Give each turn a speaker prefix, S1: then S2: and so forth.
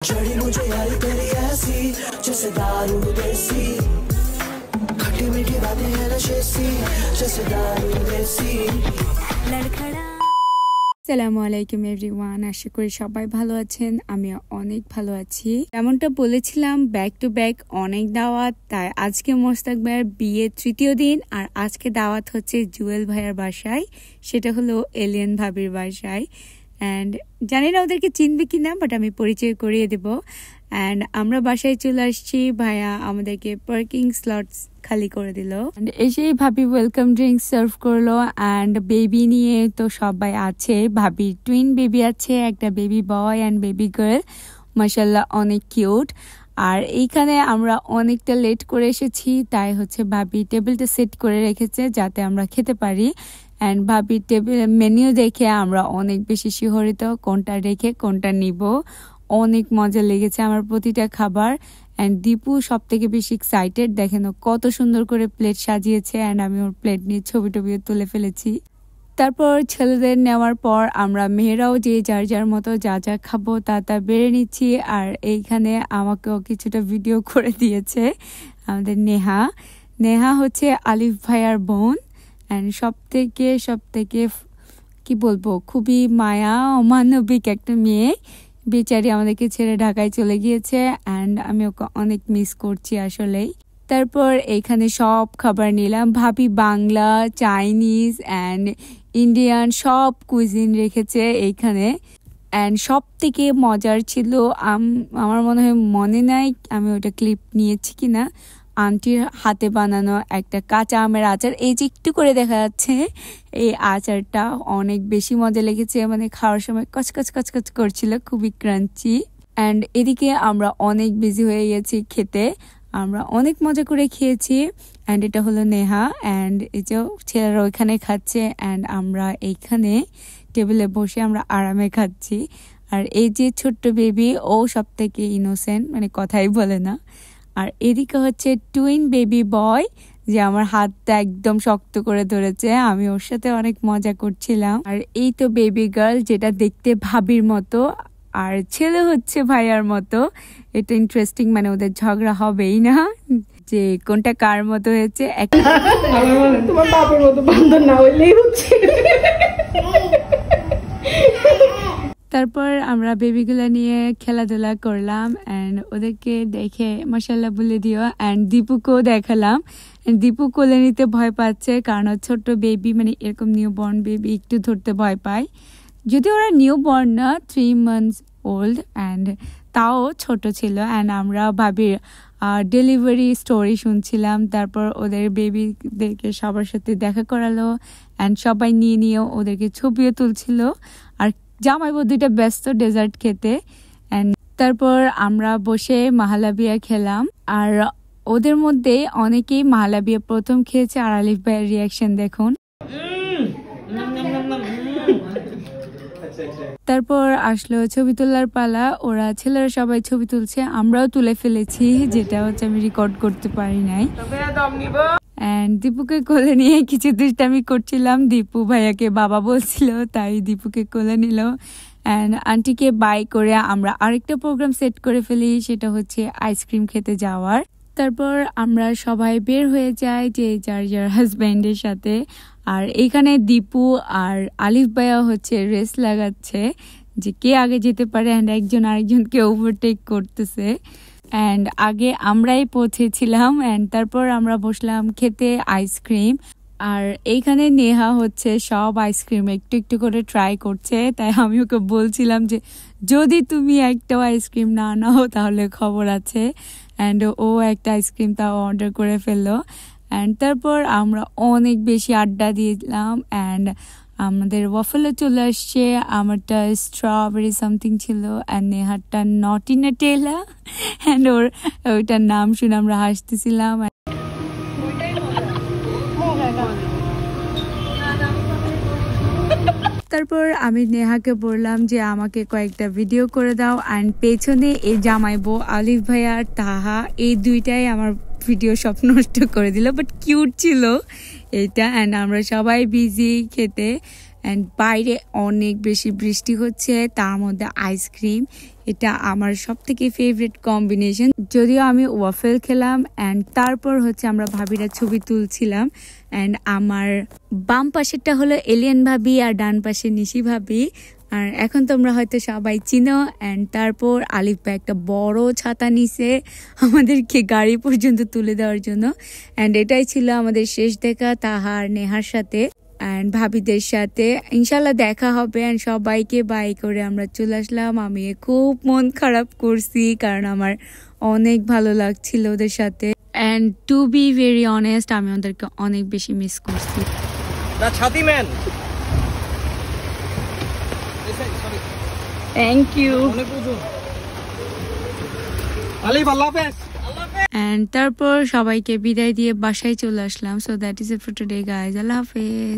S1: चढ़ी मुझे यारी तेरी ऐसी जैसे दारू देसी खट्टी मीठी बातें हैं नशे सी जैसे दारू देसी लड़खड़ा।
S2: আসসালামু আলাইকুম এভরিওয়ান, আশা করি সবাই ভালো আছেন। আমি অনেক ভালো আছি। যেমনটা বলেছিলাম, ব্যাক টু ব্যাক অনেক দাওয়াত, তাই আজকে মোস্তাক ভাইয়ের বিয়ের তৃতীয় দিন। আর আজকে দাওয়াত হচ্ছে জুয়েল ভাইয়ার বাসায়, সেটা হলো এলিয়েন ভাবির বাসায়। অ্যান্ড জানি না ওদেরকে চিনবে কিনা, বাট আমি পরিচয় করিয়ে দেব। অ্যান্ড আমরা বাসায় চলে আসছি, ভাইয়া আমাদেরকে পার্কিং স্লটস খালি করে দিল। এসেই ভাবি ওয়েলকাম ড্রিঙ্কস সার্ভ করলো। অ্যান্ড বেবি নিয়ে তো সবাই আছে, ভাবির টুইন বেবি আছে, একটা baby boy and baby girl, মাশাল্লাহ অনেক কিউট। আর এইখানে আমরা অনেকটা লেট করে এসেছি, তাই হচ্ছে ভাবি টেবিলটা সেট করে রেখেছে যাতে আমরা খেতে পারি। অ্যান্ড ভাবির টেবিল মেনিউ দেখে আমরা অনেক বেশি শিহরিত, কোনটা রেখে কোনটা নিব। অনেক মজা লেগেছে আমার প্রতিটা খাবার। অ্যান্ড দীপু সব থেকে বেশি এক্সাইটেড, দেখেন কত সুন্দর করে প্লেট সাজিয়েছে। অ্যান্ড আমি ওর প্লেট নিয়ে ছবি টবিও তুলে ফেলেছি। তারপর ছেলেদের নেওয়ার পর আমরা মেয়েরাও যে যার যার মতো যা যা খাবো তা বেড়ে নিচ্ছি। আর এইখানে আমাকেও কিছুটা ভিডিও করে দিয়েছে আমাদের নেহা হচ্ছে আলিফ ভাইয়ার বোন। অ্যান্ড সব থেকে কি বলবো, খুবই মায়া অমানবিক একটা মেয়ে। বেচারি আমাদেরকে ছেড়ে ঢাকায় চলে গিয়েছে। অ্যান্ড আমি ওকে অনেক মিস করছি আসলেই। তারপর এইখানে সব খাবার নিলাম। ভাবি বাংলা, চাইনিজ অ্যান্ড ইন্ডিয়ান সব কুইজিন রেখেছে এইখানে। অ্যান্ড সব থেকে মজার ছিল, আমার মনে নাই আমি ওটা ক্লিপ নিয়েছি কিনা, আন্টির হাতে বানানো একটা কাঁচা আমের আচার। এই যে একটু করে দেখা যাচ্ছে, এই আচারটা অনেক বেশি মজা লেগেছে। মানে খাওয়ার সময় কচকচ করছিল, খুবই ক্রাঞ্চি। অ্যান্ড এদিকে আমরা অনেক বিজি হয়ে গেছি খেতে, আমরা অনেক মজা করে খেয়েছি। অ্যান্ড এটা হলো নেহা। অ্যান্ড এই যে ছেলেরা ওইখানে খাচ্ছে, অ্যান্ড আমরা এইখানে টেবিলে বসে আমরা আরামে খাচ্ছি। আর এই যে ছোট্ট বেবি, ও সব থেকে ইনোসেন্ট, মানে কথাই বলে না। আর এদিকে হচ্ছে টুইন বেবি বয়, যে আমার হাতটা একদম শক্ত করে ধরেছে, আমি ওর সাথে অনেক মজা করছিলাম। আর এই তো বেবি গার্ল, যেটা দেখতে ভাবির মতো, আর ছেলে হচ্ছে ভাইয়ার মতো। এটা ইন্টারেস্টিং, মানে ওদের ঝগড়া হবেই না যে কোনটা কার মতো হয়েছে।
S3: তোমার বাপের মতো বান্ধব না হইলেই হচ্ছে।
S2: তারপর আমরা বেবিগুলা নিয়ে খেলাধুলা করলাম। অ্যান্ড ওদেরকে দেখে মাশাল্লাহ বলে দিও। অ্যান্ড দীপুকেও দেখালাম। দীপু কোলে নিতে ভয় পাচ্ছে, কারণ ছোট্ট বেবি, মানে এরকম নিউ বর্ন বেবি একটু ধরতে ভয় পায়। যদি ওরা নিউ বর্ন না, 3 months old, অ্যান্ড তাও ছোট ছিল। অ্যান্ড আমরা ভাবির ডেলিভারি স্টোরি শুনছিলাম। তারপর ওদের বেবিদেরকে সবার সাথে দেখা করালো। অ্যান্ড সবাই নিয়ে ওদেরকে ছবিও তুলছিল। আর জামাইবু দুইটা ব্যস্ত ডেজার্ট খেতে। অ্যান্ড তারপর আমরা বসে মাহালাবিয়া খেলাম। আর ওদের মধ্যে অনেকেই মাহালাবিয়া প্রথম খেয়েছে। আর আলিফ ভাইয়ের রিয়াকশন দেখুন। তারপর আসলো ছবি তোলার পালা। ছেলেরা সবাই ছবি তুলছে, আমরাও তুলে ফেলেছি, যেটা হচ্ছে আমি রেকর্ড করতে পারি নাই। অ্যান্ড দীপুকে কোলে নিয়ে কিছু দুষ্টামি করছিলাম। দীপু ভাইয়াকে বাবা বলছিল, তাই দীপুকে কোলে নিল। অ্যান্ড আন্টিকে বাই করে আমরা আরেকটা প্রোগ্রাম সেট করে ফেলি, সেটা হচ্ছে আইসক্রিম খেতে যাওয়ার। তারপর আমরা সবাই বের হয়ে যাই যে যার হাজব্যান্ডের সাথে। আর এখানে দীপু আর আলিফ ভাইয়া হচ্ছে রেস লাগাচ্ছে যে কে আগে যেতে পারে। অ্যান্ড একজন আরেকজনকে ওভারটেক করতেছে। অ্যান্ড আগে আমরাই পৌঁছেছিলাম। অ্যান্ড তারপর আমরা বসলাম খেতে আইসক্রিম। আর এইখানে নেহা হচ্ছে সব আইসক্রিম একটু একটু করে ট্রাই করছে। তাই আমি ওকে বলছিলাম যে যদি তুমি একটাও আইসক্রিম না নাও তাহলে খবর আছে। অ্যান্ড ও একটা আইসক্রিম তাও অর্ডার করে ফেললো। অ্যান্ড তারপর আমরা অনেক বেশি আড্ডা দিলাম। অ্যান্ড আমাদের ওয়াফেলও চলে আসছে, আমারটা স্ট্রবেরি সামথিং ছিল, অ্যান্ড নেহারটা নটি নাটেলা। অ্যান্ড ওইটার নাম শুনে আমরা হাসতেছিলাম। তারপর আমি নেহাকে বললাম যে আমাকে কয়েকটা ভিডিও করে দাও। অ্যান্ড পেছনে এই জামাইবো আলিফ ভাইয়া আর তাহা, এই দুইটাই আমার ভিডিও সব নষ্ট করে দিল, বাট কিউট ছিল এইটা। অ্যান্ড আমরা সবাই বিজি খেতে। অ্যান্ড বাইরে অনেক বেশি বৃষ্টি হচ্ছে, তার মধ্যে আইসক্রিম, এটা আমার সব থেকে ফেভারিট কম্বিনেশন। যদিও আমি ওয়াফেল খেলাম অ্যান্ড তারপর হচ্ছে আমরা ভাবিরা ছবি তুলছিলাম। অ্যান্ড আমার বাম পাশেরটা হলো এলিয়ান ভাবি আর ডান পাশে নিশি ভাবি। আর এখন তোমরা হয়তো সবাই চিনো। অ্যান্ড তারপর আলিফ ভাই একটা বড় ছাতা নিছে আমাদেরকে গাড়ি পর্যন্ত তুলে দেওয়ার জন্য। অ্যান্ড এটাই ছিল আমাদের শেষ দেখা তাহার নেহার সাথে অ্যান্ড ভাবিদের সাথে। ইনশাল্লাহ দেখা হবে। অ্যান্ড সবাইকে বাই করে আমরা চলে আসলাম। আমি খুব মন খারাপ করছি কারণ আমার অনেক ভালো লাগছিল ওদের সাথে। And to be very honest, আমি ওদেরকে অনেক বেশি মিস করছি। Thank you. অ্যান্ড তারপর সবাইকে বিদায় দিয়ে বাসায় চলে আসলাম। So that is it for today guys. আল্লাহ হাফেজ।